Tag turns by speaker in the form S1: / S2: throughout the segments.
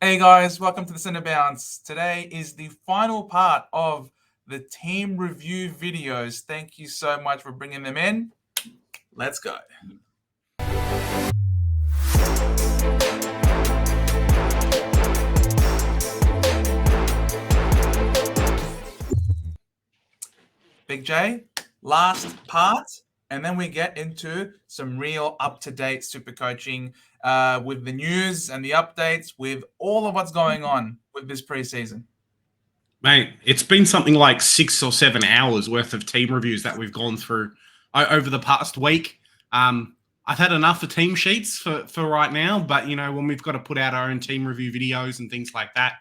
S1: Hey guys, welcome to the Center Bounce. Today is the final part of the team review videos. Thank you so much for bringing them in. Let's go. Big J, last part, and then we get into some real up-to-date super coaching with the news and the updates with all of what's going on with this preseason.
S2: Mate, it's been something like 6 or 7 hours worth of team reviews that we've gone through over the past week. I've had enough of team sheets for right now, but, when we've got to put out our own team review videos and things like that,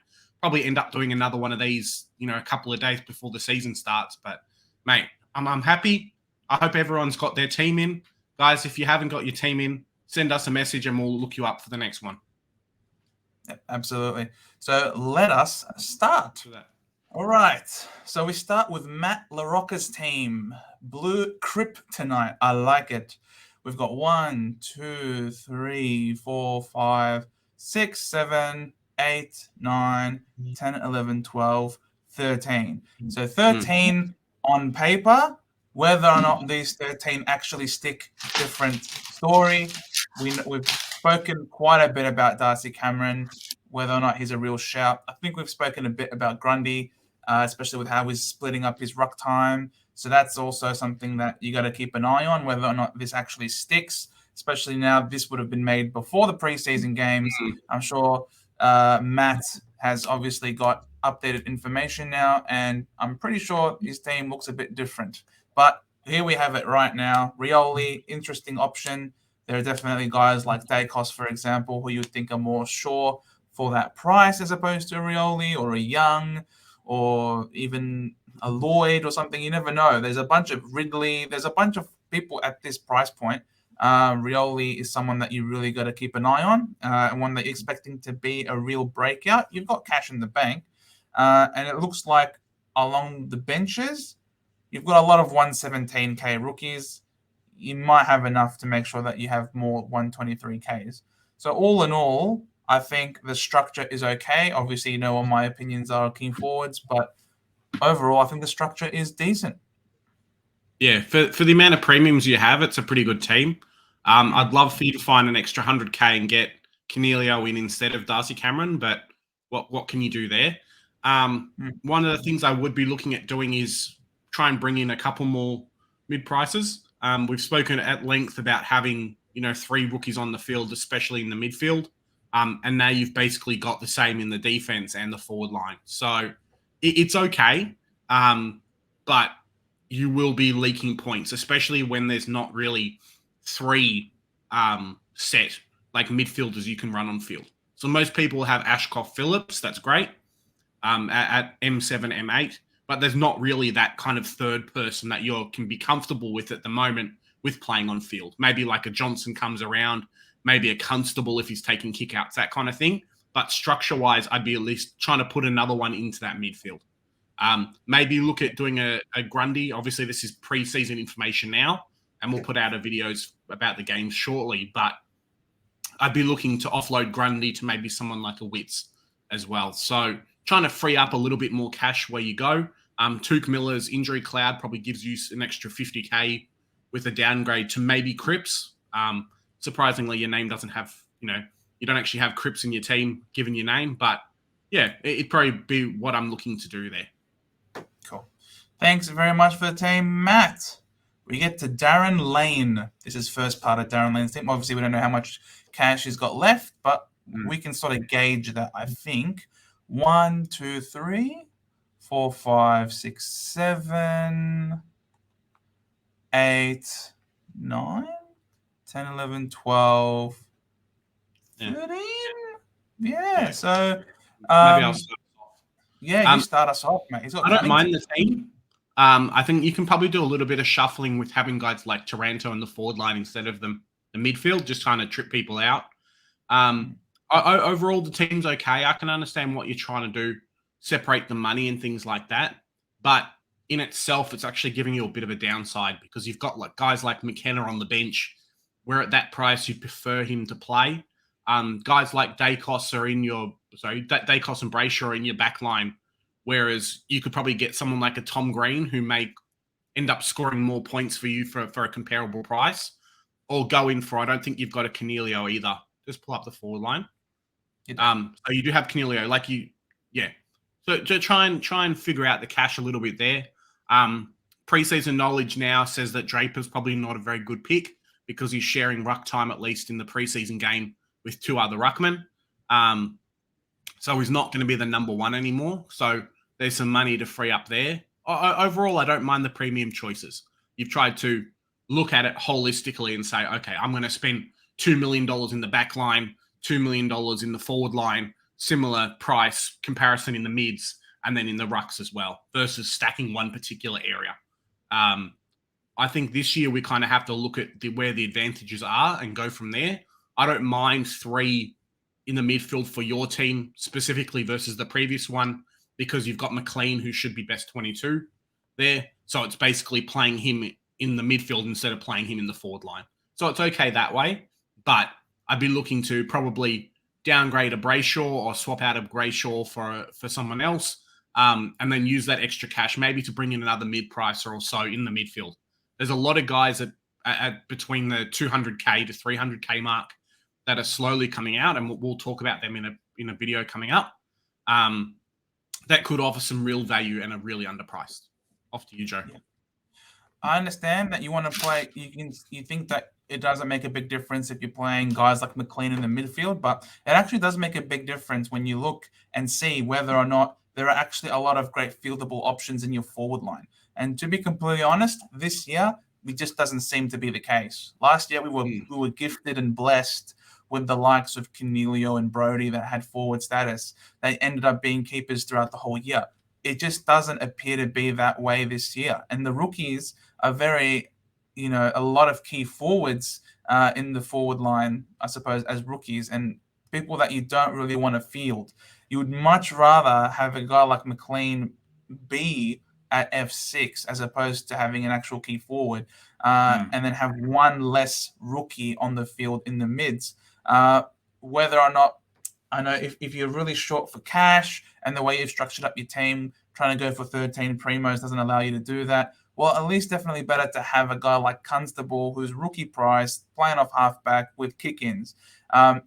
S2: probably end up doing another one of these, a couple of days before the season starts. But, mate, I'm happy. I hope everyone's got their team in. Guys, if you haven't got your team in, send us a message and we'll look you up for the next one.
S1: Absolutely. So let us start. All right, so we start with Matt Larocca's team. Blue Kryptonite. I like it. We've got 1, 2, 3, 4, 5, 6, 7, 8, 9, 10, 11, 12, 13. So 13 on paper. Whether or not these 13 actually stick, different story. We've spoken quite a bit about Darcy Cameron, whether or not he's a real shout. I think we've spoken a bit about Grundy, especially with how he's splitting up his ruck time. So that's also something that you got to keep an eye on, whether or not this actually sticks, especially now this would have been made before the preseason games. I'm sure Matt has obviously got updated information now, and I'm pretty sure his team looks a bit different. But here we have it right now. Rioli, interesting option. There are definitely guys like Dacos, for example, who you would think are more sure for that price as opposed to a Rioli or a Young or even a Lloyd or something. You never know. There's a bunch of Ridley. There's a bunch of people at this price point. Rioli is someone that you really got to keep an eye on, and one that you're expecting to be a real breakout. You've got cash in the bank, and it looks like along the benches, you've got a lot of 117K rookies. You might have enough to make sure that you have more 123Ks. So all in all, I think the structure is okay. Obviously, you know what my opinions are key forwards, but overall, I think the structure is decent.
S2: Yeah, for the amount of premiums you have, it's a pretty good team. I'd love for you to find an extra 100K and get Cornelio in instead of Darcy Cameron, but what can you do there? One of the things I would be looking at doing is try and bring in a couple more mid-prices. We've spoken at length about having, 3 rookies on the field, especially in the midfield. And now you've basically got the same in the defense and the forward line. So it's okay, but you will be leaking points, especially when there's not really 3 set like midfielders you can run on field. So most people have Ashcroft Phillips. That's great at M7, M8. But there's not really that kind of third person that you can be comfortable with at the moment with playing on field. Maybe like a Johnson comes around, maybe a Constable if he's taking kickouts, that kind of thing. But structure-wise, I'd be at least trying to put another one into that midfield. Maybe look at doing a Grundy. Obviously, this is pre-season information now, and we'll put out a videos about the games shortly. But I'd be looking to offload Grundy to maybe someone like a Witz as well. So trying to free up a little bit more cash where you go. Tuke Miller's injury cloud probably gives you an extra 50K with a downgrade to maybe Cripps. Surprisingly, your name doesn't have, you don't actually have Cripps in your team given your name. But, yeah, it'd probably be what I'm looking to do there.
S1: Cool. Thanks very much for the team, Matt. We get to Darren Lane. This is first part of Darren Lane's team. Obviously, we don't know how much cash he's got left, but we can sort of gauge that, I think. 1, 2, 3, 4, 5, 6, 7, 8, 9, 10, 11, 12, 13. Yeah. So,
S2: maybe I'll start off.
S1: Yeah, you start us off, mate.
S2: I don't mind the team. I think you can probably do a little bit of shuffling with having guys like Taranto in the forward line instead of the midfield, just trying to trip people out. Overall, the team's okay. I can understand what you're trying to do, separate the money and things like that. But in itself, it's actually giving you a bit of a downside because you've got like guys like McKenna on the bench, where at that price you'd prefer him to play. Guys like Dacos are in your Dacos and Brayshaw in your back line, whereas you could probably get someone like a Tom Green who may end up scoring more points for you for a comparable price, or go in for, I don't think you've got a Cornelio either. Just pull up the forward line. So you do have Cornelio, So to try and figure out the cash a little bit there. Preseason knowledge now says that Draper's probably not a very good pick because he's sharing ruck time, at least in the preseason game, with 2 other ruckmen. So he's not going to be the number 1 anymore. So there's some money to free up there. Overall, I don't mind the premium choices. You've tried to look at it holistically and say, okay, I'm going to spend $2 million in the back line, $2 million in the forward line, similar price comparison in the mids, and then in the rucks as well, versus stacking one particular area. I think this year we kind of have to look at where the advantages are and go from there. I don't mind 3 in the midfield for your team specifically versus the previous one, because you've got McLean, who should be best 22 there. So it's basically playing him in the midfield instead of playing him in the forward line. So it's okay that way, but I'd be looking to probably downgrade a Brayshaw or swap out a Brayshaw for someone else, and then use that extra cash maybe to bring in another mid-pricer or so in the midfield. There's a lot of guys at between the 200K to 300K mark that are slowly coming out, and we'll talk about them in a video coming up, that could offer some real value and are really underpriced. Off to you, Joe.
S1: Yeah. I understand that you want to play. You think that it doesn't make a big difference if you're playing guys like McLean in the midfield, but it actually does make a big difference when you look and see whether or not there are actually a lot of great fieldable options in your forward line. And to be completely honest, this year it just doesn't seem to be the case. Last year we were gifted and blessed with the likes of Cornelio and Brody that had forward status. They ended up being keepers throughout the whole year. It just doesn't appear to be that way this year. And the rookies are very, a lot of key forwards in the forward line, I suppose, as rookies, and people that you don't really want to field. You would much rather have a guy like McLean be at F6 as opposed to having an actual key forward, and then have one less rookie on the field in the mids. Whether or not, I know if you're really short for cash and the way you've structured up your team, trying to go for 13 primos doesn't allow you to do that. Well, at least definitely better to have a guy like Constable, who's rookie priced, playing off halfback with kick-ins.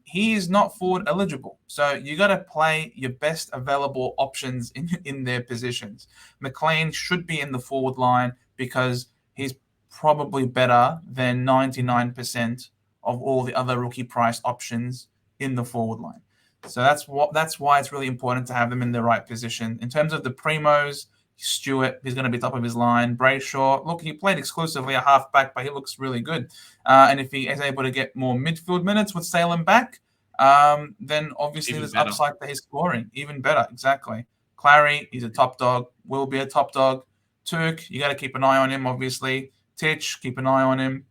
S1: He is not forward eligible. So you got to play your best available options in their positions. McLean should be in the forward line because he's probably better than 99% of all the other rookie priced options in the forward line. So that's why it's really important to have them in the right position. In terms of the primos, Stewart, he's going to be top of his line. Brayshaw, look, he played exclusively a halfback, but he looks really good. And if he is able to get more midfield minutes with Salem back, then obviously
S2: Even
S1: there's
S2: better.
S1: upside to his scoring. Even better, exactly. Clary, he's a top dog, will be a top dog. Turk, you got to keep an eye on him, obviously. Titch, keep an eye on him.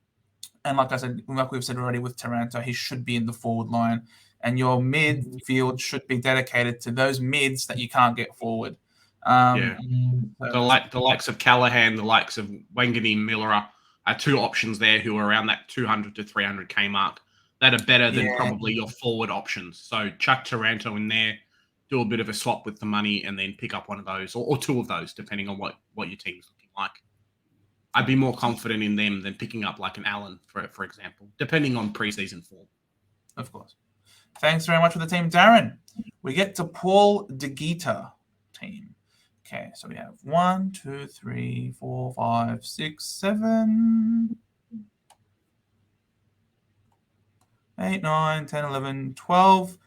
S1: And like we've said already with Taranto, he should be in the forward line. And your midfield should be dedicated to those mids that you can't get forward.
S2: The likes of Callahan, the likes of Wangani, Miller are 2 options there who are around that 200 to 300K mark that are better than probably your forward options. So chuck Taranto in there, do a bit of a swap with the money, and then pick up one of those or 2 of those, depending on what your team's looking like. I'd be more confident in them than picking up like an Allen, for example, depending on preseason form.
S1: Of course. Thanks very much for the team, Darren. We get to Paul Digita team. Okay, so we have 1, 2, 3, 4, 5, 6, 7, 8, 9, 10, 11, 12,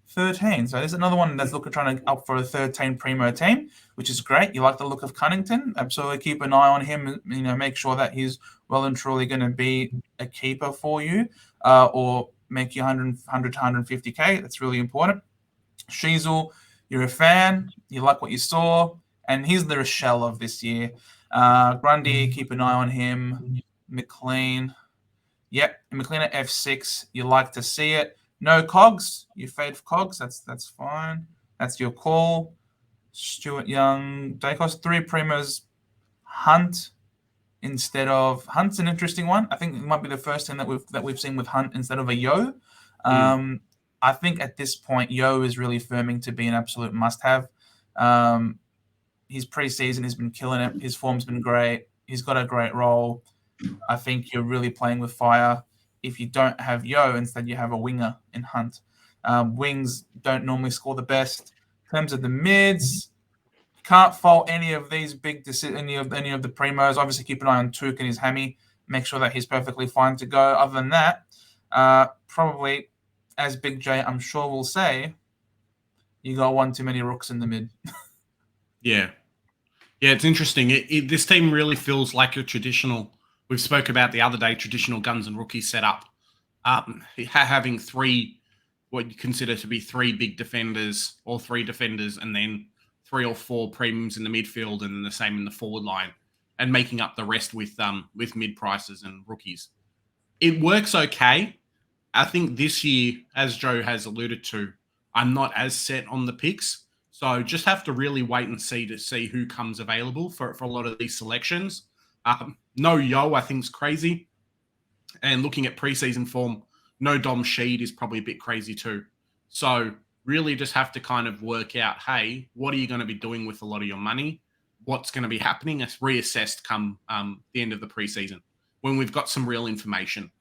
S1: 13. So there's another one that's trying to up for a 13 primo team, which is great. You like the look of Cunnington. Absolutely keep an eye on him. Make sure that he's well and truly going to be a keeper for you, or make you 100 to 150K. That's really important. Sheasel, you're a fan. You like what you saw. And he's the shell of this year. Grundy, keep an eye on him. McLean. Yep, McLean at F6. You like to see it. No Cogs. You fade for Cogs. That's fine. That's your call. Stuart Young. Dacos, 3 primos. Hunt instead of Hunt's an interesting one. I think it might be the first thing that we've seen with Hunt instead of a Yo. I think at this point, Yo is really firming to be an absolute must-have. His preseason has been killing it. His form's been great. He's got a great role. I think you're really playing with fire. If you don't have Yo, instead you have a winger in Hunt. Wings don't normally score the best. In terms of the mids, can't fault any of these big any of the primos. Obviously, keep an eye on Took and his hammy. Make sure that he's perfectly fine to go. Other than that, probably, as Big J, I'm sure will say, you got one too many rooks in the mid.
S2: Yeah, it's interesting. This team really feels like a traditional. We've spoke about the other day, traditional guns and rookies setup. Having three, what you consider to be three big defenders, or three defenders, and then 3 or 4 premiums in the midfield, and then the same in the forward line, and making up the rest with mid prices and rookies. It works okay. I think this year, as Joe has alluded to, I'm not as set on the picks. So just have to really wait and see who comes available for a lot of these selections. No Yo, I think is crazy. And looking at preseason form, no Dom Sheed is probably a bit crazy too. So really just have to kind of work out, hey, what are you going to be doing with a lot of your money? What's going to be happening? It's reassessed come the end of the preseason when we've got some real information.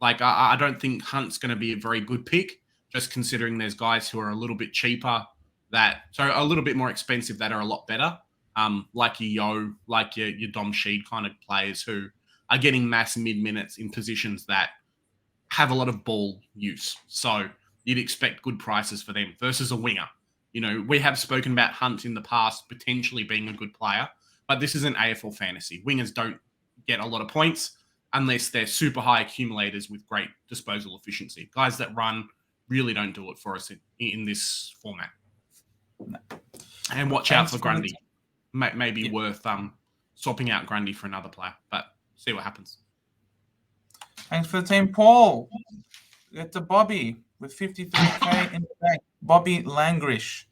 S2: Like, I don't think Hunt's going to be a very good pick, just considering there's guys who are a little bit cheaper, so a little bit more expensive that are a lot better, like your Yo, like your Dom Sheed kind of players who are getting mass mid-minutes in positions that have a lot of ball use. So you'd expect good prices for them versus a winger. You know, we have spoken about Hunt in the past potentially being a good player, but this isn't AFL fantasy. Wingers don't get a lot of points unless they're super high accumulators with great disposal efficiency. Guys that run really don't do it for us in this format. No. And watch out for Grundy. Maybe worth swapping out Grundy for another player, but see what happens.
S1: Thanks for the team, Paul. Get to Bobby with 53k in the bank. Bobby Langrish.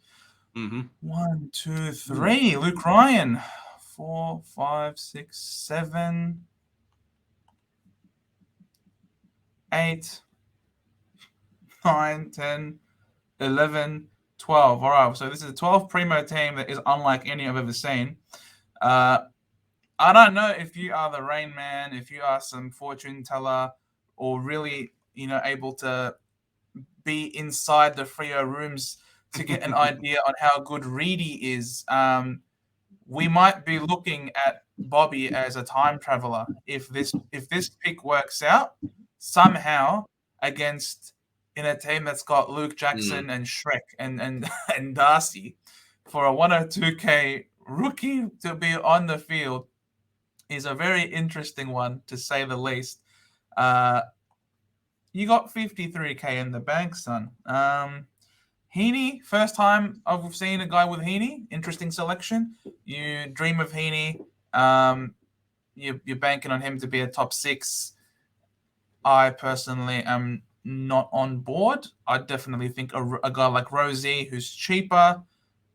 S1: 1, 2, 3. Luke Ryan. 4, 5, 6, 7, 8, 9, 10, 11, 12. All right, so this is a 12 primo team that is unlike any I've ever seen. I don't know if you are the Rain Man, if you are some fortune teller, or really, able to be inside the Freo rooms to get an idea on how good Reedy is. We might be looking at Bobby as a time traveler if this pick works out somehow against in a team that's got Luke Jackson and Shrek and Darcy for a 102k rookie to be on the field is a very interesting one, to say the least. You got 53k in the bank, son. Heaney, first time I've seen a guy with Heaney. Interesting selection. You dream of Heaney. You're banking on him to be a top 6. I personally am not on board. I definitely think a guy like Rosie, who's cheaper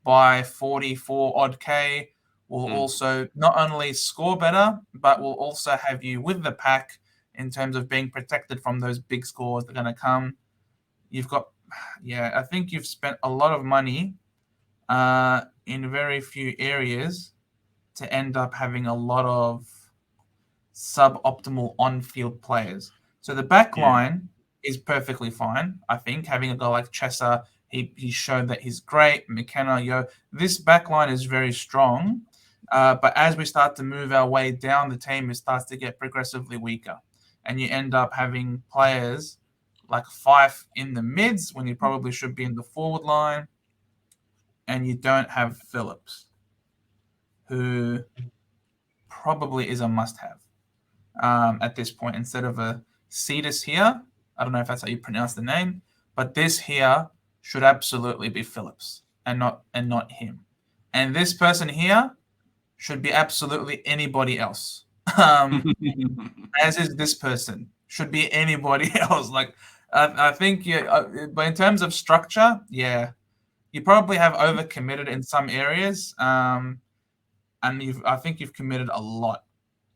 S1: by 44 odd K, will also not only score better, but will also have you with the pack in terms of being protected from those big scores that are going to come. You've got, I think you've spent a lot of money in very few areas to end up having a lot of suboptimal on-field players. So the back line is perfectly fine, I think. Having a guy like Chesser, he showed that he's great. McKenna, Yo. This back line is very strong. But as we start to move our way down the team, it starts to get progressively weaker. And you end up having players like Fife in the mids when you probably should be in the forward line. And you don't have Phillips, who probably is a must-have at this point. Instead of a Cetus here, I don't know if that's how you pronounce the name, but this here should absolutely be Phillips and not him. And this person here should be absolutely anybody else. As is this person. Should be anybody else. Like, I think, but in terms of structure, you probably have overcommitted in some areas. And I think you've committed a lot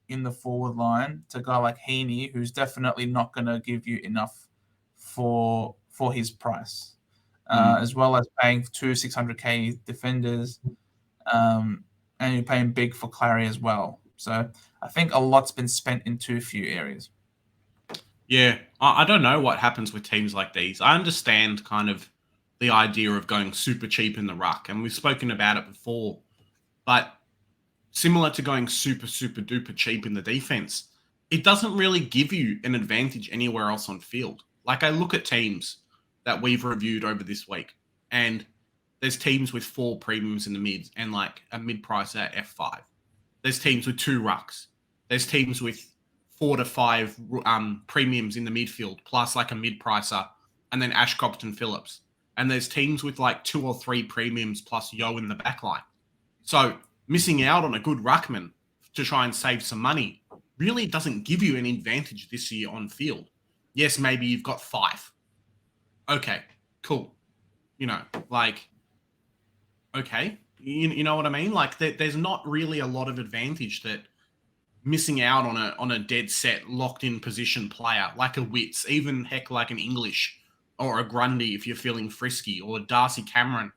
S1: in the forward line to a guy like Heaney, who's definitely not going to give you enough for for his price, as well as paying 600k defenders, and you're paying big for Clary as well. So I think a lot's been spent in too few areas.
S2: Yeah, I don't know what happens with teams like these. I understand kind of the idea of going super cheap in the ruck, and we've spoken about it before, but similar to going super, super duper cheap in the defense, it doesn't really give you an advantage anywhere else on field. Like, I look at teams that we've reviewed over this week, and there's teams with 4 premiums in the mids and like a mid-price at F5. There's teams with 2 rucks. There's teams with 4 to 5 premiums in the midfield, plus like a mid-pricer, and then Ashcroft and Phillips. And there's teams with like 2 or 3 premiums plus Yo in the backline. So missing out on a good ruckman to try and save some money really doesn't give you an advantage this year on field. Yes, maybe you've got 5. Okay, cool. You know, like, okay. You know what I mean? Like, there's not really a lot of advantage that missing out on a dead set, locked-in position player, like a Witts, even heck like an English or a Grundy if you're feeling frisky, or Darcy Cameron,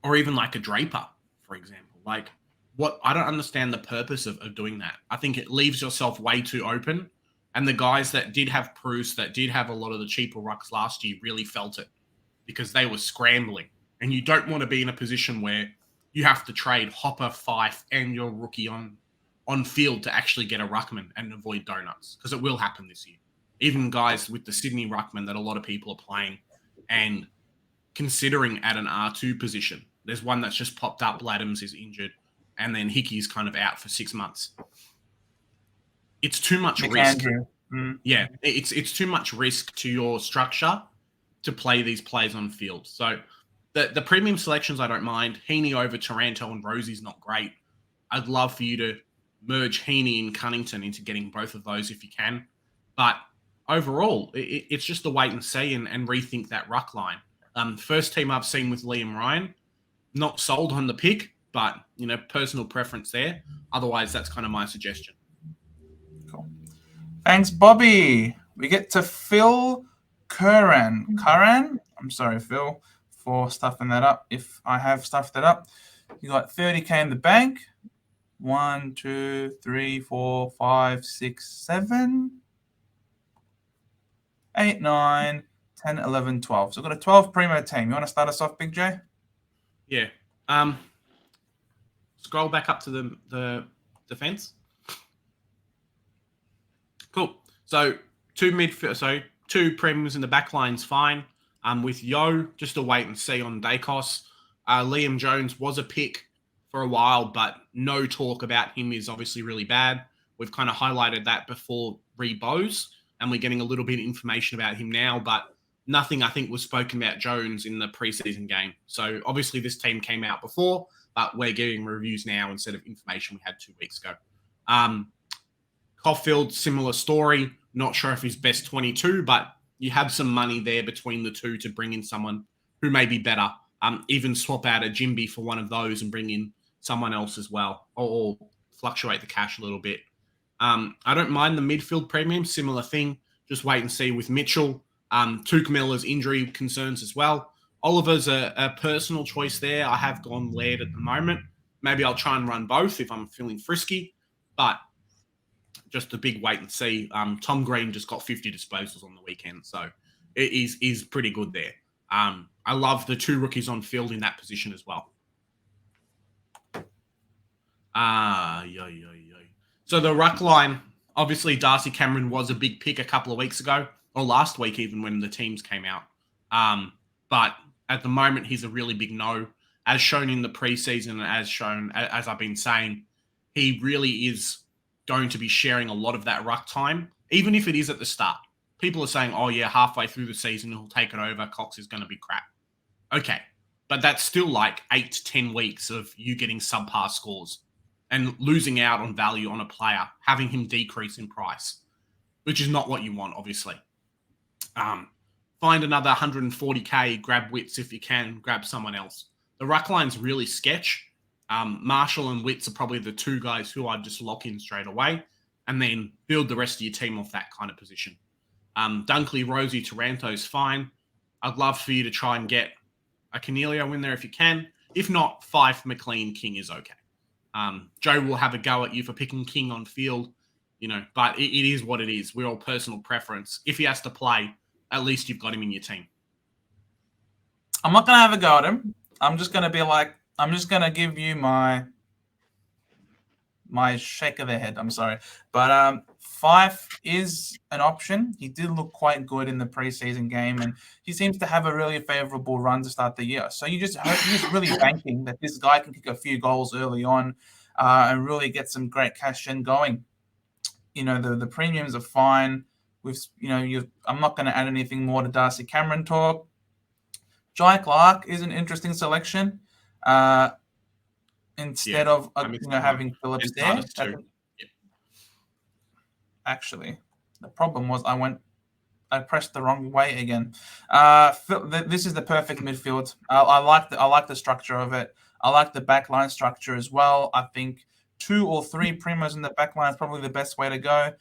S2: or even like a Draper, for example. Like, I don't understand the purpose of doing that. I think it leaves yourself way too open, and the guys that did have Bruce, that did have a lot of the cheaper rucks last year, really felt it because they were scrambling. And you don't want to be in a position where you have to trade Hopper, Fife, and your rookie on field to actually get a ruckman and avoid donuts, because it will happen this year. Even guys with the Sydney ruckman that a lot of people are playing and considering at an R2 position. There's one that's just popped up. Laddams is injured, and then Hickey's kind of out for 6 months. It's too much risk. Yeah, it's too much risk to your structure to play these plays on field. So the premium selections I don't mind. Heaney over Taranto and Rosie's not great. I'd love for you to merge Heaney and Cunnington into getting both of those if you can. But overall, it's just a wait and see and rethink that ruck line. First team I've seen with Liam Ryan, not sold on the pick, but, you know, personal preference there. Otherwise, that's kind of my suggestion.
S1: Cool. Thanks, Bobby. We get to Phil Curran. I'm sorry, Phil, for stuffing that up. If I have stuffed it up, you got 30k in the bank. 1, 2, 3, 4, 5, 6, 7, 8, 9, 10, 11, 12. So we've got a 12 primo team. You want to start us off, Big J?
S2: Yeah. Scroll back up to the defense. Cool. So 2 premiums in the back line's fine. With Yo, just a wait and see on Dacos. Liam Jones was a pick for a while, but no talk about him is obviously really bad. We've kind of highlighted that before Bose, and we're getting a little bit of information about him now, but nothing, I think, was spoken about Jones in the preseason game. So obviously this team came out before, but we're getting reviews now instead of information we had 2 weeks ago. Caulfield, similar story. Not sure if he's best 22, but you have some money there between the two to bring in someone who may be better. Even swap out a Jimby for one of those and bring in someone else as well, or fluctuate the cash a little bit. I don't mind the midfield premium, similar thing. Just wait and see with Mitchell. Tuke Miller's injury concerns as well. Oliver's a personal choice there. I have gone Laird at the moment. Maybe I'll try and run both if I'm feeling frisky, but just a big wait and see. Tom Green just got 50 disposals on the weekend, so it is pretty good there. I love the 2 rookies on field in that position as well. So the ruck line, obviously Darcy Cameron was a big pick a couple of weeks ago, or last week even when the teams came out. But at the moment, he's a really big no. As shown in the preseason, as I've been saying, he really is going to be sharing a lot of that ruck time, even if it is at the start. People are saying, oh yeah, halfway through the season, he'll take it over. Cox is going to be crap. Okay, but that's still like 8 to 10 weeks of you getting subpar scores and losing out on value on a player, having him decrease in price, which is not what you want, obviously. Find another 140k, grab Witts if you can, grab someone else. The ruck line's really sketch. Marshall and Witts are probably the 2 guys who I'd just lock in straight away and then build the rest of your team off that kind of position. Dunkley, Rosie, Taranto's fine. I'd love for you to try and get a Cornelio in there if you can. If not, Fife, McLean, King is okay. Joe will have a go at you for picking King on field, but it is what it is. We're all personal preference. If he has to play, at least you've got him in your team.
S1: I'm not going to have a go at him. I'm just going to be like, I'm just going to give you my shake of the head. I'm sorry. But Fife is an option. He did look quite good in the preseason game, and he seems to have a really favorable run to start the year. So you're just really banking that this guy can kick a few goals early on and really get some great cash in going. The premiums are fine. I'm not going to add anything more to Darcy Cameron talk. Jai Clark is an interesting selection. Instead of having Phillips there. Actually, the problem was I pressed the wrong way again. This is the perfect midfield. I like the structure of it. I like the backline structure as well. I think 2 or 3 primos in the backline is probably the best way to go.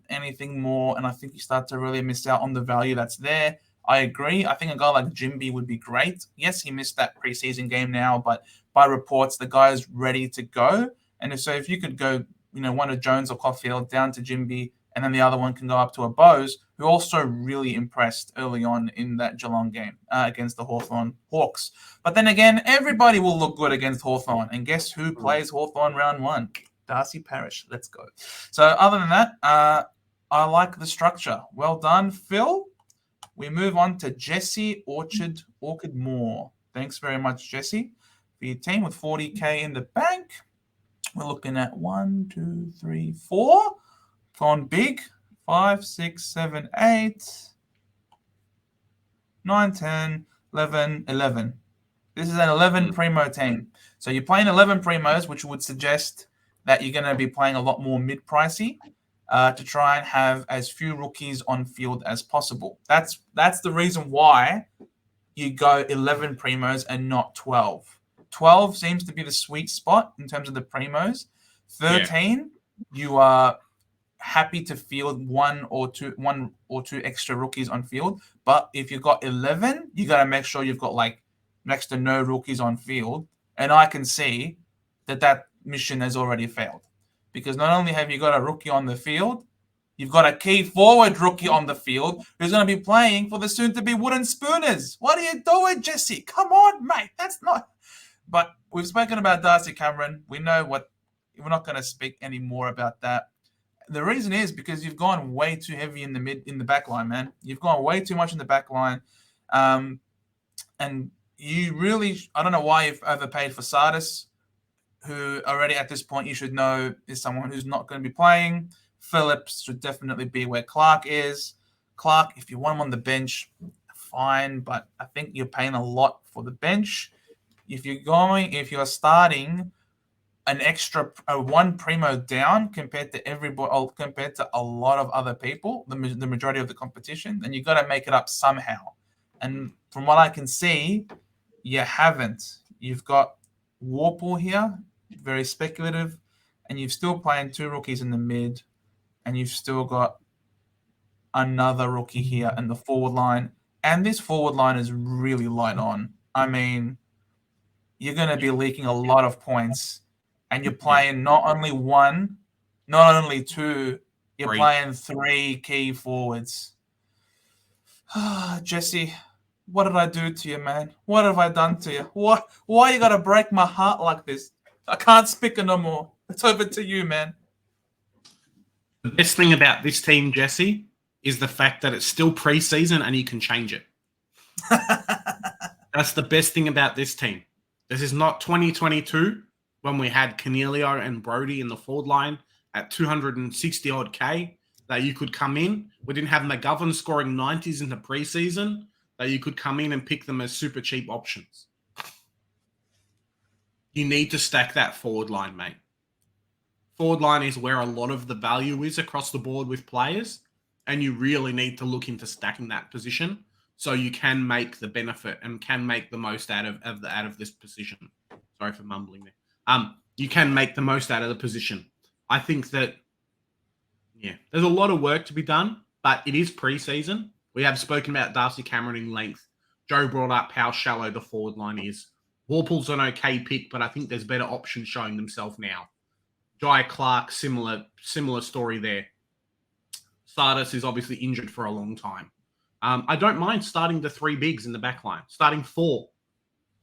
S1: Anything more, and I think you start to really miss out on the value that's there. I agree. I think a guy like Jimby would be great. Yes, he missed that preseason game now, but by reports, the guy is ready to go. And so if you could go, one of Jones or Caulfield down to Jimby, and then the other one can go up to a Bose, who also really impressed early on in that Geelong game against the Hawthorn Hawks. But then again, everybody will look good against Hawthorn. And guess who plays Hawthorn round 1? Darcy Parish. Let's go. So other than that, I like the structure. Well done, Phil. We move on to Jesse Orchard Moore. Thanks very much, Jesse, for your team with 40K in the bank. We're looking at 1, 2, 3, 4. Gone big. 5, 6, 7, 8, 9, 10, 11, 11. This is an 11 primo team. So you're playing 11 primos, which would suggest that you're going to be playing a lot more mid-pricey. To try and have as few rookies on field as possible. That's the reason why you go 11 primos and not 12. 12 seems to be the sweet spot in terms of the primos. 13, you are happy to field one or two extra rookies on field. But if you've got 11, you got to make sure you've got like next to no rookies on field. And I can see that mission has already failed. Because not only have you got a rookie on the field, you've got a key forward rookie on the field who's going to be playing for the soon-to-be Wooden Spooners. What are you doing, Jesse? Come on, mate. That's not... But we've spoken about Darcy Cameron. We know what... We're not going to speak any more about that. The reason is because you've gone way too heavy in the back line, man. You've gone way too much in the back line. And you really... I don't know why you've overpaid for Sardis, who already at this point you should know is someone who's not going to be playing. Phillips should definitely be where Clark is. Clark, if you want him on the bench, fine, but I think you're paying a lot for the bench. If you're starting an extra one primo down compared to a lot of other people, the majority of the competition, then you got to make it up somehow. And from what I can see, you haven't. You've got Warple here, very speculative, and you're still playing 2 rookies in the mid, and you've still got another rookie here in the forward line, and this forward line is really light on. I mean, you're going to be leaking a lot of points, and you're playing not only 1, not only 2, you're playing 3 key forwards. Jesse, what did I do to you, man? What have I done to you? Why you got to break my heart like this? I can't speak no more. It's over to you, man.
S2: The best thing about this team, Jesse, is the fact that it's still preseason and you can change it. That's the best thing about this team. This is not 2022 when we had Cornelio and Brody in the forward line at 260 odd K that you could come in. We didn't have McGovern scoring 90s in the preseason that you could come in and pick them as super cheap options. You need to stack that forward line, mate. Forward line is where a lot of the value is across the board with players, and you really need to look into stacking that position so you can make the benefit and can make the most out of this position. Sorry for mumbling there. You can make the most out of the position. I think that, there's a lot of work to be done, but it is preseason. We have spoken about Darcy Cameron in length. Joe brought up how shallow the forward line is. Warple's an okay pick, but I think there's better options showing themselves now. Jai Clark, similar story there. Sardis is obviously injured for a long time. I don't mind starting the 3 bigs in the back line, starting 4,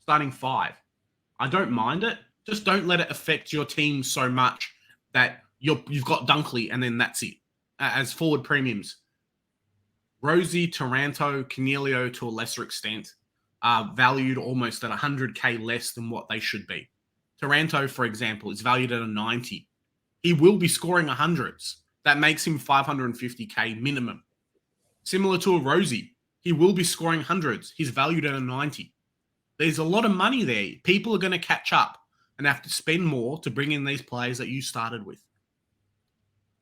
S2: starting 5. I don't mind it. Just don't let it affect your team so much that you've got Dunkley and then that's it. As forward premiums, Rosie, Taranto, Canelio to a lesser extent are valued almost at 100k less than what they should be. Taranto, for example, is valued at a 90. He will be scoring 100s. That makes him 550k minimum. Similar to a Rosie, he will be scoring 100s. He's valued at a 90. There's a lot of money there. People are going to catch up and have to spend more to bring in these players that you started with.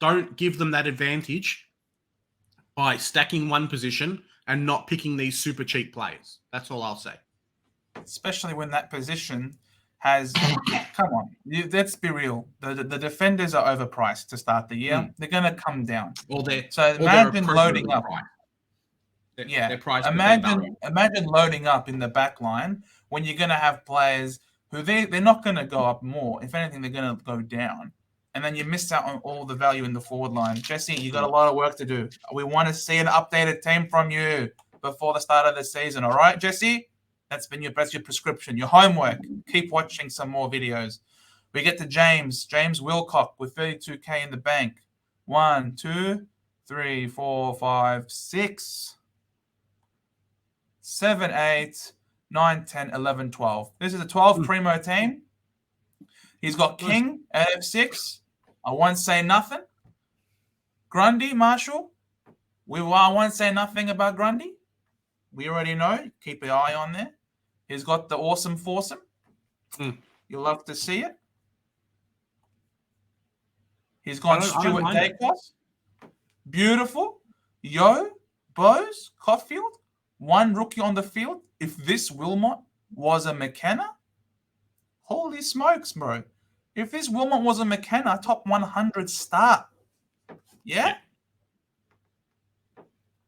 S2: Don't give them that advantage by stacking one position and not picking these super cheap players. That's all I'll say.
S1: Especially when that position has... Come on, let's be real. The defenders are overpriced to start the year. They're going to come down. Imagine loading up. Imagine loading up in the back line when you're going to have players who they're not going to go up more. If anything, they're going to go down. And then you miss out on all the value in the forward line. Jesse, you got a lot of work to do. We want to see an updated team from you before the start of the season. All right, Jesse? That's your prescription, your homework. Keep watching some more videos. We get to James Wilcox with 32k in the bank. 1, 2, 3, 4, 5, 6, 7, 8, 9, 10, 11, 12. This is a 12 primo team. He's got King, AF6. I won't say nothing. Grundy, Marshall. I won't say nothing about Grundy. We already know. Keep an eye on there. He's got the awesome foursome. You'll love to see it. He's gone Stuart Dacos. Beautiful. Yo, Bose, Caulfield. 1 rookie on the field. If this Wilmot was a McKenna, holy smokes, bro. If this Wilmot was a McKenna, top 100 start. Yeah?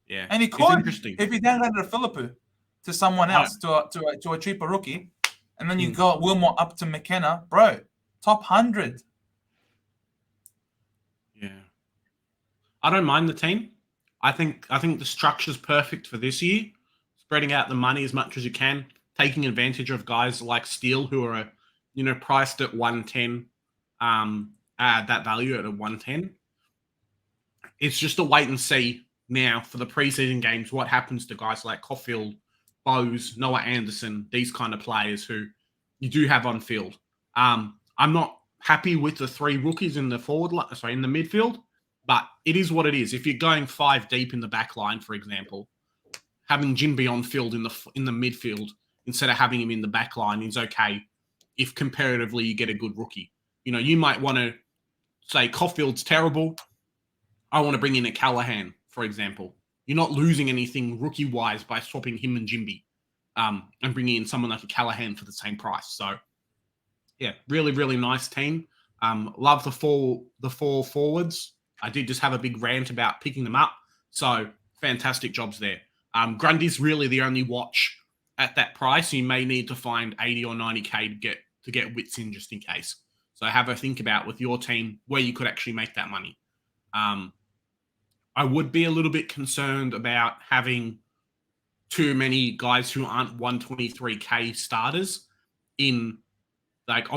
S2: Yeah.
S1: And he could, if he downloaded a Philippou to someone else, to a cheaper rookie, and then you go Wilmot up to McKenna, bro, top 100.
S2: Yeah. I don't mind the team. I think the structure's perfect for this year. Spreading out the money as much as you can, taking advantage of guys like Steele who are priced at 110, that value at a 110. It's just a wait and see now for the preseason games what happens to guys like Caulfield, Bose, Noah Anderson, these kind of players who you do have on field. I'm not happy with the 3 rookies in the in the midfield, but it is what it is. If you're going 5 deep in the back line, for example, having Jinby on field in the midfield instead of having him in the back line is okay if comparatively you get a good rookie. You might want to say Caulfield's terrible. I want to bring in a Callahan, for example. You're not losing anything rookie-wise by swapping him and Jinby and bringing in someone like a Callahan for the same price. So, yeah, really, really nice team. Love the four forwards. I did just have a big rant about picking them up. So, fantastic jobs there. Grundy's really the only watch at that price. You may need to find 80 or 90k to get wits in just in case. So have a think about with your team where you could actually make that money. I would be a little bit concerned about having too many guys who aren't 123k starters on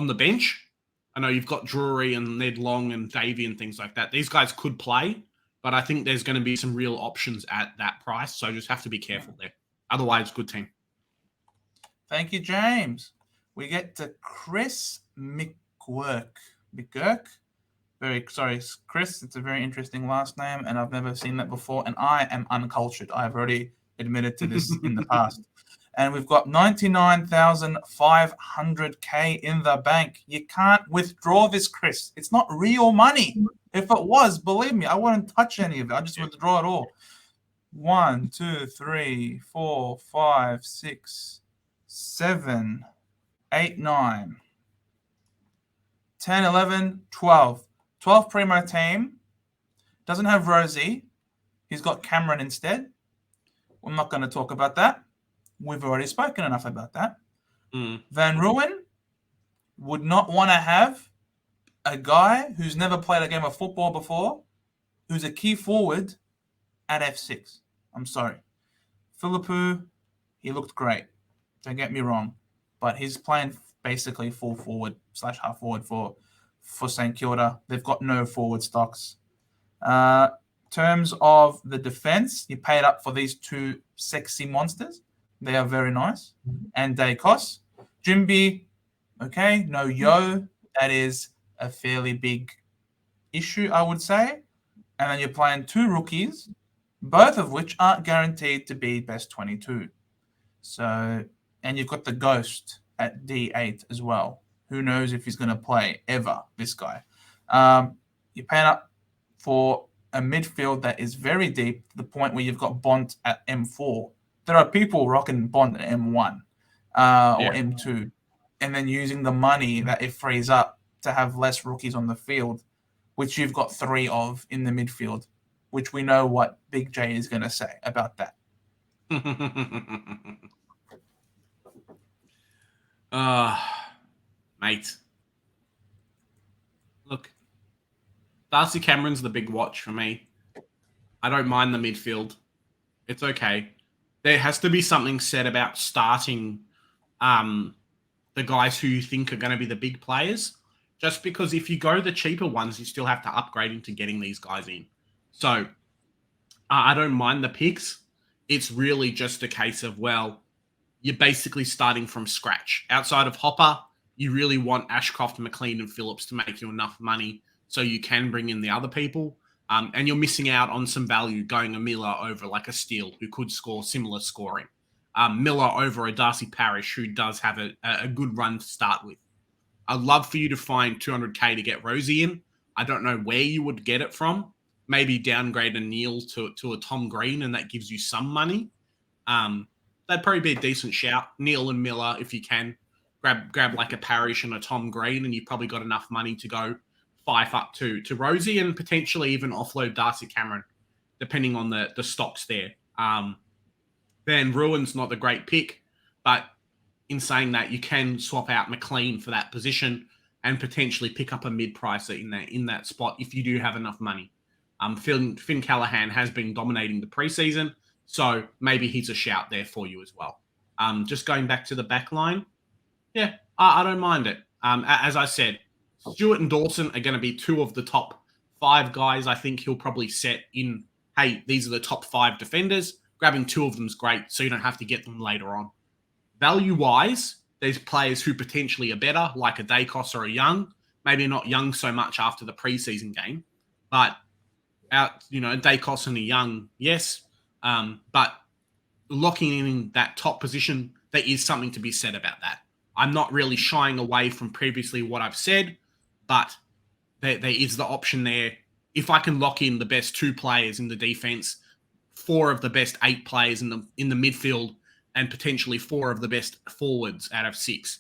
S2: the bench. I know you've got Drury and Ned Long and Davey and things like that. These guys could play, but I think there's going to be some real options at that price. So just have to be careful there. Otherwise, good team.
S1: Thank you, James. We get to Chris McQuerque. Chris. It's a very interesting last name, and I've never seen that before. And I am uncultured. I have already admitted to this in the past. And we've got 99,500k in the bank. You can't withdraw this, Chris. It's not real money. If it was, believe me, I wouldn't touch any of it. I just withdraw it all. 1, 2, 3, 4, 5, 6, 7, 8, 9, 10, 11, 12. 12 primo team. Doesn't have Rosie. He's got Cameron instead. I'm not going to talk about that. We've already spoken enough about that. Van Ruin would not want to have a guy who's never played a game of football before, who's a key forward at F6. I'm sorry. Philippou, he looked great. Don't get me wrong. But he's playing basically full forward / half forward for St Kilda. They've got no forward stocks. Terms of the defense, you paid up for these two sexy monsters. They are very nice. And Dacos. Jimby, okay, no Yo. That is a fairly big issue, I would say. And then you're playing two rookies, both of which aren't guaranteed to be best 22. So, and you've got the Ghost at D8 as well. Who knows if he's going to play ever, this guy. You're paying up for a midfield that is very deep to the point where you've got Bond at M4. There are people rocking Bond at M1 or M2, and then using the money that it frees up to have less rookies on the field, which you've got 3 of in the midfield, which we know what Big J is going to say about that.
S2: Mate. Look, Darcy Cameron's the big watch for me. I don't mind the midfield. It's okay. There has to be something said about starting the guys who you think are going to be the big players. Just because if you go the cheaper ones, you still have to upgrade into getting these guys in. So I don't mind the picks. It's really just a case of, well, you're basically starting from scratch. Outside of Hopper, you really want Ashcroft, McLean, and Phillips to make you enough money so you can bring in the other people. And you're missing out on some value going a Miller over like a Steele who could score similar scoring. Miller over a Darcy Parish who does have a good run to start with. I'd love for you to find 200k to get Rosie in. I don't know where you would get it from. Maybe downgrade a Neil to a Tom Green, and that gives you some money. That'd probably be a decent shout. Neil and Miller, if you can. Grab like a Parish and a Tom Green, and you've probably got enough money to go 5 up to Rosie and potentially even offload Darcy Cameron, depending on the stocks there. Van Ruin's not the great pick, but in saying that, you can swap out McLean for that position and potentially pick up a mid-pricer in that spot if you do have enough money. Finn Callahan has been dominating the preseason, so maybe he's a shout there for you as well. Just going back to the back line, yeah, I don't mind it. As I said, Stewart and Dawson are going to be 2 of the top 5 guys. I think he'll probably set in, hey, these are the top 5 defenders. Grabbing 2 of them is great, so you don't have to get them later on. Value-wise, there's players who potentially are better, like a Dacos or a Young. Maybe not Young so much after the preseason game, but Dacos and a Young, yes. But locking in that top position, there is something to be said about that. I'm not really shying away from previously what I've said, but there is the option there. If I can lock in the best 2 players in the defense, 4 of the best 8 players in the midfield, and potentially 4 of the best forwards out of 6,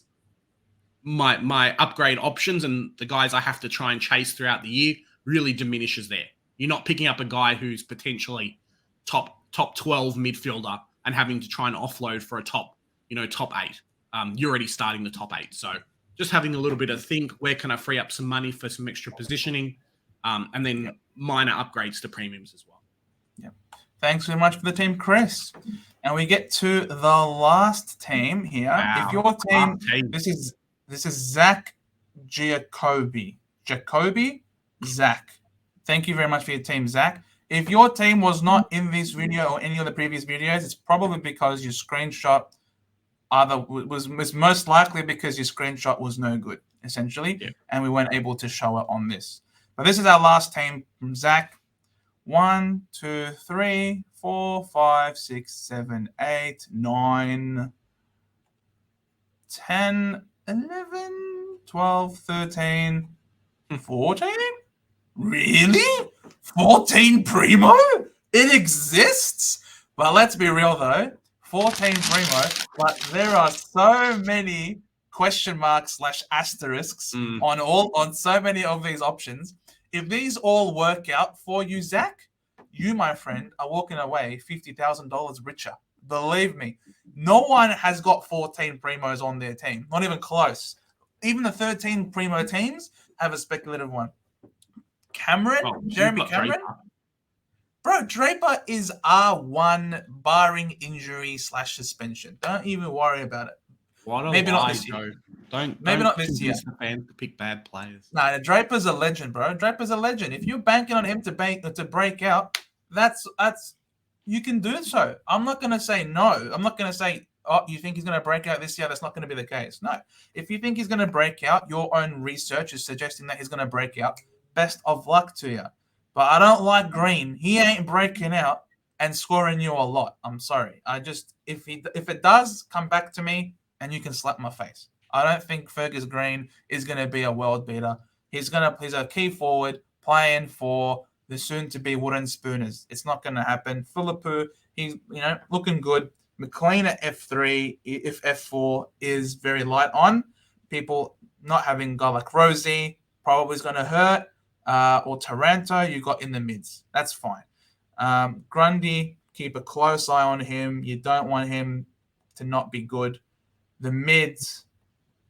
S2: my upgrade options and the guys I have to try and chase throughout the year really diminishes there. You're not picking up a guy who's potentially top 12 midfielder and having to try and offload for a top 8. You're already starting the top 8. So just having a little bit of think, where can I free up some money for some extra positioning, and then minor upgrades to premiums as well.
S1: Yeah. Thanks very much for the team, Chris. And we get to the last team here.
S2: Wow.
S1: If your team, this is Zach Jacoby. Zach. Thank you very much for your team, Zach. If your team was not in this video or any of the previous videos, it's probably because your screenshot was most likely because your screenshot was no good, essentially, and we weren't able to show it on this. But this is our last team from Zach. 1, 2, 3, 4, 5, 6, 7, 8, 9, 10, 11, 12, 13, 14? Really? 14 Primo? It exists? Well, let's be real though. 14 Primo, but there are so many question marks / asterisks on so many of these options. If these all work out for you, Zach, you, my friend, are walking away $50,000 richer. Believe me, no one has got 14 primos on their team. Not even close. Even the 13 primo teams have a speculative one. Jeremy Cameron.
S2: Draper.
S1: Bro, Draper is R1 barring injury / suspension. Don't even worry about it.
S2: Maybe not this year. Don't
S1: not this year.
S2: The fans to pick bad players.
S1: Nah, Draper's a legend, bro. Draper's a legend. If you're banking on him to break out, that's you can do so. I'm not gonna say no. I'm not gonna say, oh, you think he's gonna break out this year? That's not gonna be the case. No. If you think he's gonna break out, your own research is suggesting that he's gonna break out. Best of luck to you. But I don't like Green. He ain't breaking out and scoring you a lot. I'm sorry. If it does, come back to me and you can slap my face. I don't think Fergus Green is going to be a world beater. He's a key forward playing for the soon-to-be Wooden Spooners. It's not going to happen. Philippou, he's looking good. McLean at F3, if F4 is very light on. People not having guy like Rosie probably is going to hurt. Or Taranto, you got in the mids. That's fine. Grundy, keep a close eye on him. You don't want him to not be good. The mids,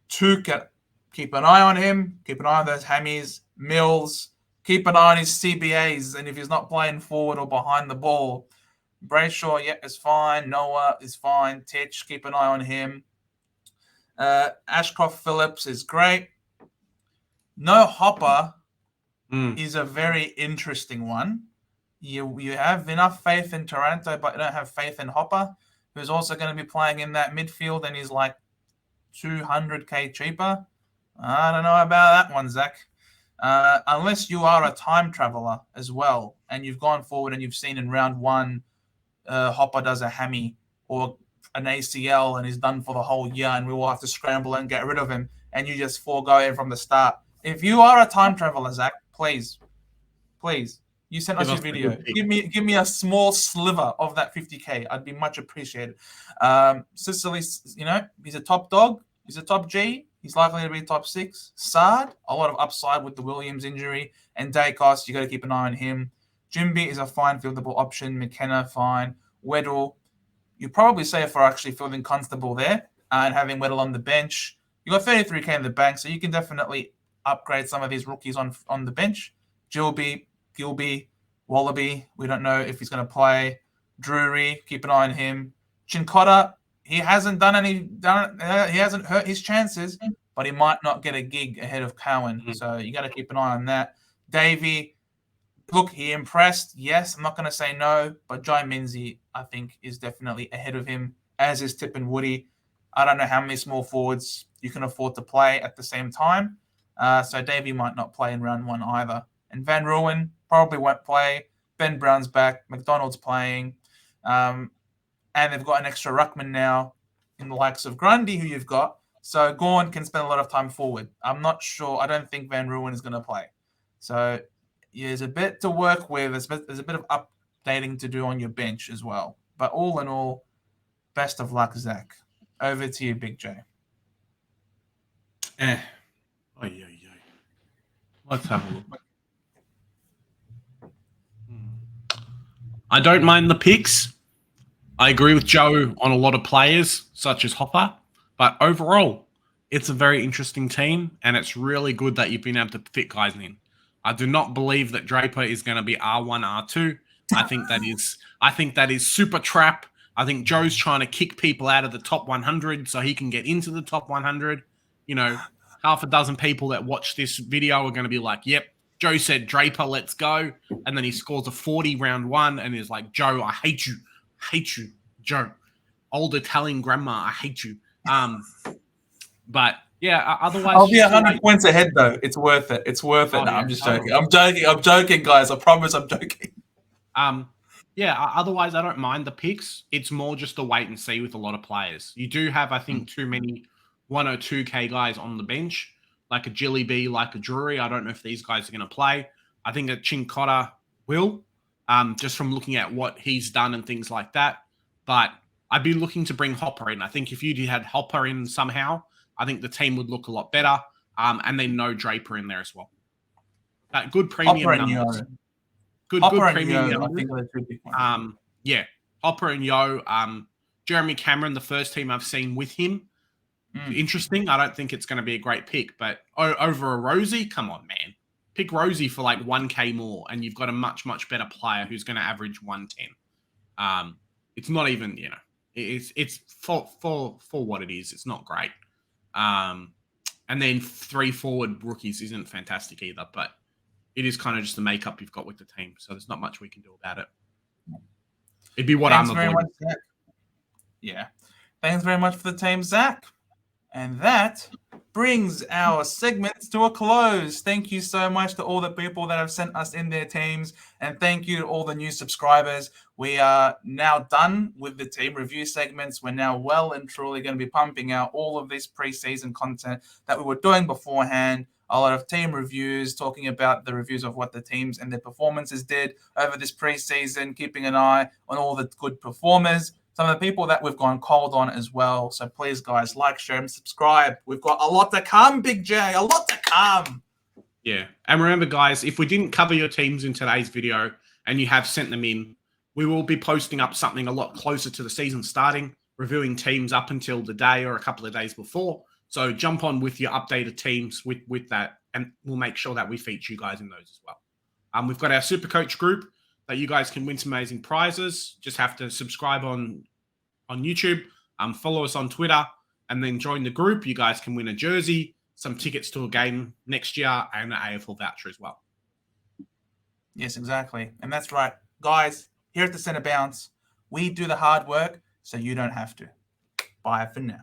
S1: Tuca, keep an eye on him. Keep an eye on those hammies. Mills, keep an eye on his CBAs. And if he's not playing forward or behind the ball, Brayshaw, is fine. Noah is fine. Titch, keep an eye on him. Ashcroft Phillips is great. No Hopper is a very interesting one. You have enough faith in Taranto, but you don't have faith in Hopper, who's also going to be playing in that midfield, and he's like $200K cheaper. I don't know about that one, Zach. Unless you are a time traveler as well, and you've gone forward and you've seen in round one, Hopper does a hammy or an ACL and he's done for the whole year, and we will have to scramble and get rid of him, and you just forego him from the start. If you are a time traveler, Zach, please, you sent us your video. Give me a small sliver of that 50K. I'd be much appreciated. Sicily, he's a top dog. He's a top G. He's likely to be top 6. Sard, a lot of upside with the Williams injury. And Dacos, you got to keep an eye on him. Jimby is a fine fieldable option. McKenna, fine. Weddle, you probably say for actually fielding Constable there and having Weddle on the bench. You got 33K in the bank, so you can definitely upgrade some of these rookies on the bench. Gilby, Wallaby, we don't know if he's going to play. Drury, keep an eye on him. Chincotta, he hasn't he hasn't hurt his chances, but he might not get a gig ahead of Cowan. So you got to keep an eye on that. Davey, look, he impressed. Yes, I'm not going to say no, but Jai Minzy, I think, is definitely ahead of him, as is Tip and Woody. I don't know how many small forwards you can afford to play at the same time. So Davey might not play in round 1 either. And Van Ruin probably won't play. Ben Brown's back. McDonald's playing. And they've got an extra ruckman now in the likes of Grundy, who you've got. So Gawn can spend a lot of time forward. I'm not sure. I don't think Van Ruin is going to play. So there's a bit to work with. There's a bit of updating to do on your bench as well. But all in all, best of luck, Zach. Over to you, Big J.
S2: Let's have a look. I don't mind the picks. I agree with Joe on a lot of players, such as Hopper. But overall, it's a very interesting team, and it's really good that you've been able to fit guys in. I do not believe that Draper is going to be R1, R2. I think that is super trap. I think Joe's trying to kick people out of the top 100 so he can get into the top 100. Half a dozen people that watch this video are going to be like, yep, Joe said Draper, let's go. And then he scores a 40 round 1 and is like, Joe, I hate you. Hate you, Joe. Old Italian grandma, I hate you. But yeah, otherwise,
S1: I'll be 100 points ahead though. It's worth it. It's worth it. I'm just joking. I'm joking, guys. I promise I'm joking.
S2: Otherwise, I don't mind the picks. It's more just a wait and see with a lot of players. You do have, I think, too many 102K guys on the bench, like a Jilly B, like a Drury. I don't know if these guys are going to play. I think that Chincotta will, just from looking at what he's done and things like that. But I'd be looking to bring Hopper in. I think if you had Hopper in somehow, I think the team would look a lot better. And then no Draper in there as well. Good premium numbers. Good
S1: Hopper and
S2: premium
S1: Yo, I
S2: numbers.
S1: think are the two big ones.
S2: Yeah, Hopper and Yo. Jeremy Cameron, the first team I've seen with him. Interesting. I don't think it's going to be a great pick, but over a Rosie, come on, man. Pick Rosie for like 1K more, and you've got a much, much better player who's going to average 110. It's not even, it's for what it is. It's not great. And then 3 forward rookies isn't fantastic either, but it is kind of just the makeup you've got with the team. So there's not much we can do about it. It'd be what
S1: Thanks
S2: I'm
S1: very
S2: avoiding.
S1: much, Zach. Yeah. Thanks very much for the team, Zach. And that brings our segments to a close. Thank you so much to all the people that have sent us in their teams. And thank you to all the new subscribers. We are now done with the team review segments. We're now well and truly going to be pumping out all of this preseason content that we were doing beforehand. A lot of team reviews, talking about the reviews of what the teams and their performances did over this preseason, keeping an eye on all the good performers. Some of the people that we've gone cold on as well. So please, guys, like, share, and subscribe. We've got a lot to come, Big J. A lot to come.
S2: Yeah. And remember, guys, if we didn't cover your teams in today's video and you have sent them in, we will be posting up something a lot closer to the season starting, reviewing teams up until the day or a couple of days before. So jump on with your updated teams with that, and we'll make sure that we feature you guys in those as well. We've got our Supercoach group that you guys can win some amazing prizes. Just have to subscribe on YouTube, follow us on Twitter, and then join the group. You guys can win a jersey, some tickets to a game next year, and an AFL voucher as well.
S1: Yes, exactly. And that's right. Guys, here at the Centre Bounce, we do the hard work so you don't have to. Bye for now.